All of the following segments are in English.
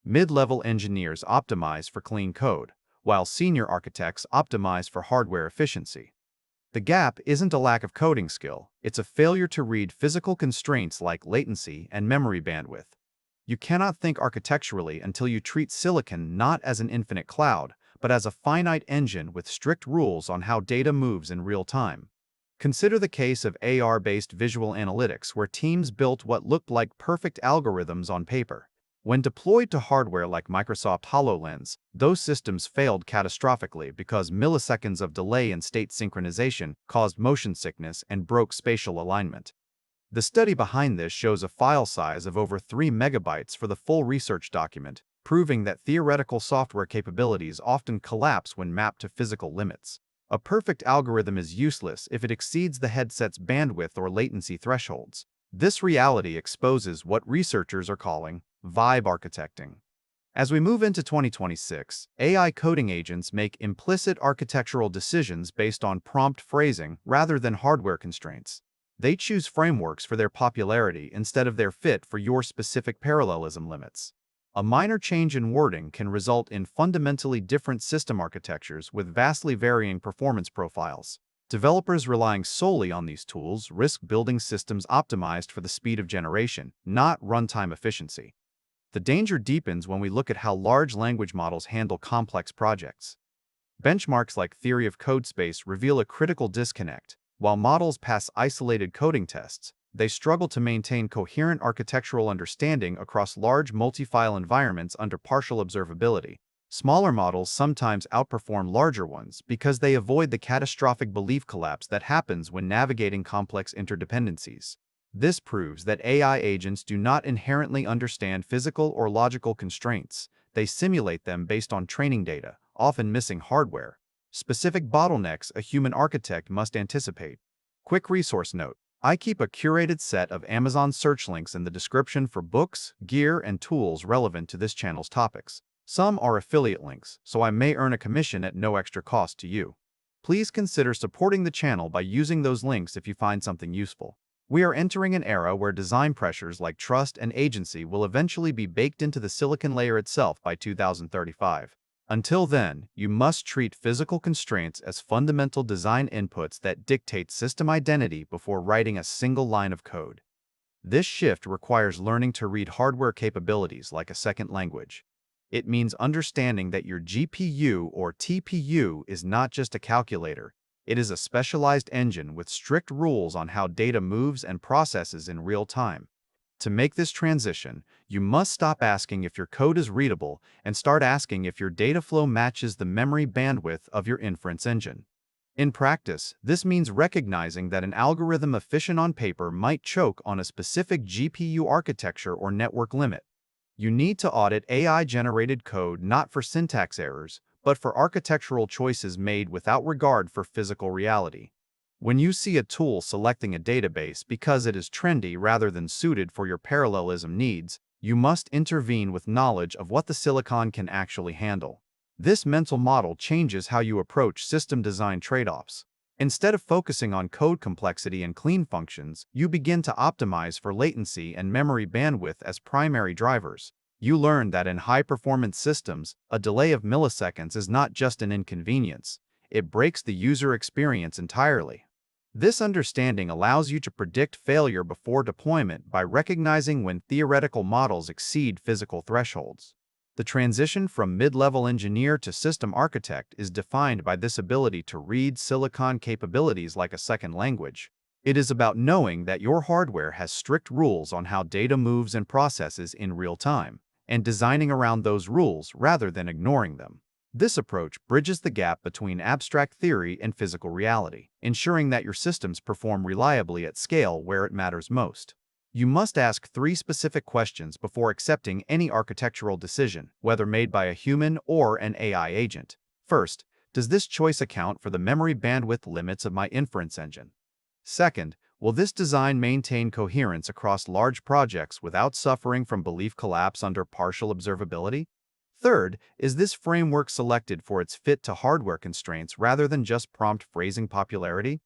Mid-level engineers optimize for clean code, while senior architects optimize for hardware efficiency. The gap isn't a lack of coding skill, it's a failure to read physical constraints like latency and memory bandwidth. You cannot think architecturally until you treat silicon not as an infinite cloud, but as a finite engine with strict rules on how data moves in real time. Consider the case of AR-based visual analytics where teams built what looked like perfect algorithms on paper. When deployed to hardware like Microsoft HoloLens, those systems failed catastrophically because milliseconds of delay in state synchronization caused motion sickness and broke spatial alignment. The study behind this shows a file size of over 3 megabytes for the full research document, proving that theoretical software capabilities often collapse when mapped to physical limits. A perfect algorithm is useless if it exceeds the headset's bandwidth or latency thresholds. This reality exposes what researchers are calling vibe architecting. As we move into 2026, AI coding agents make implicit architectural decisions based on prompt phrasing rather than hardware constraints. They choose frameworks for their popularity instead of their fit for your specific parallelism limits. A minor change in wording can result in fundamentally different system architectures with vastly varying performance profiles. Developers relying solely on these tools risk building systems optimized for the speed of generation, not runtime efficiency. The danger deepens when we look at how large language models handle complex projects. Benchmarks like theory of code space reveal a critical disconnect. While models pass isolated coding tests, they struggle to maintain coherent architectural understanding across large multi-file environments under partial observability. Smaller models sometimes outperform larger ones because they avoid the catastrophic belief collapse that happens when navigating complex interdependencies. This proves that AI agents do not inherently understand physical or logical constraints. They simulate them based on training data, often missing hardware. Specific bottlenecks a human architect must anticipate. Quick resource note: I keep a curated set of Amazon search links in the description for books, gear, and tools relevant to this channel's topics. Some are affiliate links, so I may earn a commission at no extra cost to you. Please consider supporting the channel by using those links if you find something useful. We are entering an era where design pressures like trust and agency will eventually be baked into the silicon layer itself by 2035. Until then, you must treat physical constraints as fundamental design inputs that dictate system identity before writing a single line of code. This shift requires learning to read hardware capabilities like a second language. It means understanding that your GPU or TPU is not just a calculator. It is a specialized engine with strict rules on how data moves and processes in real time. To make this transition, you must stop asking if your code is readable and start asking if your data flow matches the memory bandwidth of your inference engine. In practice, this means recognizing that an algorithm efficient on paper might choke on a specific GPU architecture or network limit. You need to audit AI-generated code not for syntax errors, but for architectural choices made without regard for physical reality. When you see a tool selecting a database because it is trendy rather than suited for your parallelism needs, you must intervene with knowledge of what the silicon can actually handle. This mental model changes how you approach system design trade-offs. Instead of focusing on code complexity and clean functions, you begin to optimize for latency and memory bandwidth as primary drivers. You learn that in high-performance systems, a delay of milliseconds is not just an inconvenience. It breaks the user experience entirely. This understanding allows you to predict failure before deployment by recognizing when theoretical models exceed physical thresholds. The transition from mid-level engineer to system architect is defined by this ability to read silicon capabilities like a second language. It is about knowing that your hardware has strict rules on how data moves and processes in real time, and designing around those rules rather than ignoring them. This approach bridges the gap between abstract theory and physical reality, ensuring that your systems perform reliably at scale where it matters most. You must ask 3 specific questions before accepting any architectural decision, whether made by a human or an AI agent. First, does this choice account for the memory bandwidth limits of my inference engine? Second, will this design maintain coherence across large projects without suffering from belief collapse under partial observability? Third, is this framework selected for its fit to hardware constraints rather than just prompt phrasing popularity?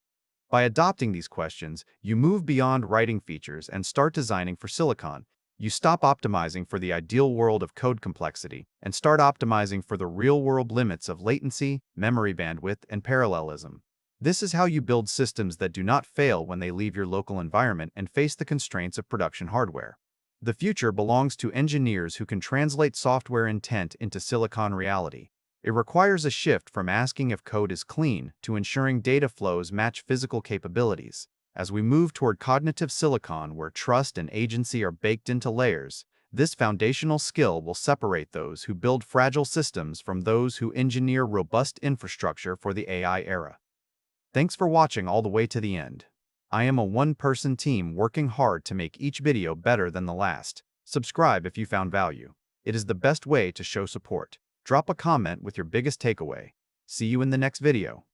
By adopting these questions, you move beyond writing features and start designing for silicon. You stop optimizing for the ideal world of code complexity and start optimizing for the real-world limits of latency, memory bandwidth, and parallelism. This is how you build systems that do not fail when they leave your local environment and face the constraints of production hardware. The future belongs to engineers who can translate software intent into silicon reality. It requires a shift from asking if code is clean to ensuring data flows match physical capabilities. As we move toward cognitive silicon where trust and agency are baked into layers, this foundational skill will separate those who build fragile systems from those who engineer robust infrastructure for the AI era. Thanks for watching all the way to the end. I am a one-person team working hard to make each video better than the last. Subscribe if you found value. It is the best way to show support. Drop a comment with your biggest takeaway. See you in the next video.